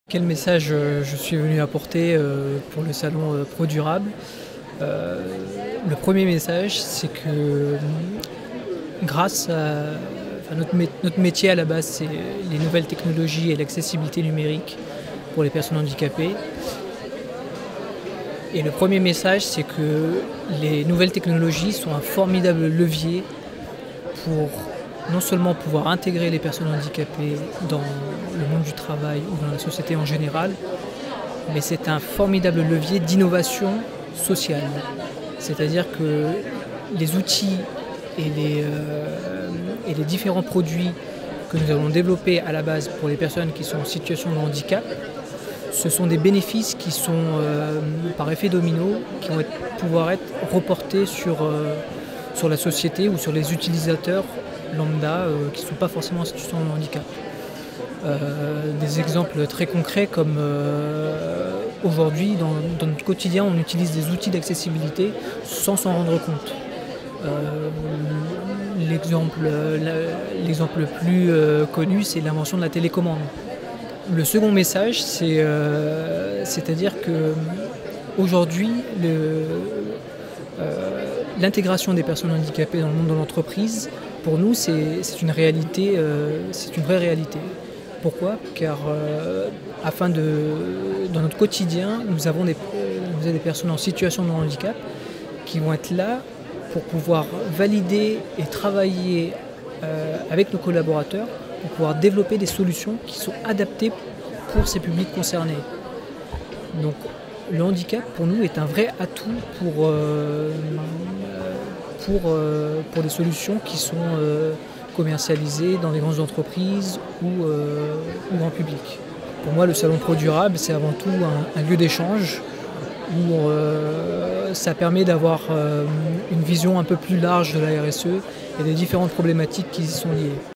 Quel message je suis venu apporter pour le salon Pro Durable? Le premier message, c'est que grâce à notre métier à la base, c'est les nouvelles technologies et l'accessibilité numérique pour les personnes handicapées. Et le premier message, c'est que les nouvelles technologies sont un formidable levier pour non seulement pouvoir intégrer les personnes handicapées dans le monde du travail ou dans la société en général, mais c'est un formidable levier d'innovation sociale. C'est-à-dire que les outils et les différents produits que nous avons développés à la base pour les personnes qui sont en situation de handicap, ce sont des bénéfices qui sont, par effet domino, qui vont pouvoir être reportés sur la société ou sur les utilisateurs lambda qui ne sont pas forcément en situation de handicap. Des exemples très concrets comme aujourd'hui dans notre quotidien on utilise des outils d'accessibilité sans s'en rendre compte. L'exemple le plus connu, c'est l'invention de la télécommande. Le second message, c'est-à-dire que aujourd'hui l'intégration des personnes handicapées dans le monde de l'entreprise, pour nous, c'est une réalité, c'est une vraie réalité. Pourquoi? Car dans notre quotidien, nous avons des personnes en situation de handicap qui vont être là pour pouvoir valider et travailler avec nos collaborateurs pour pouvoir développer des solutions qui sont adaptées pour ces publics concernés. Donc le handicap pour nous est un vrai atout pour des solutions qui sont commercialisées dans les grandes entreprises ou en public. Pour moi, le salon Pro Durable, c'est avant tout un lieu d'échange où ça permet d'avoir une vision un peu plus large de la RSE et des différentes problématiques qui y sont liées.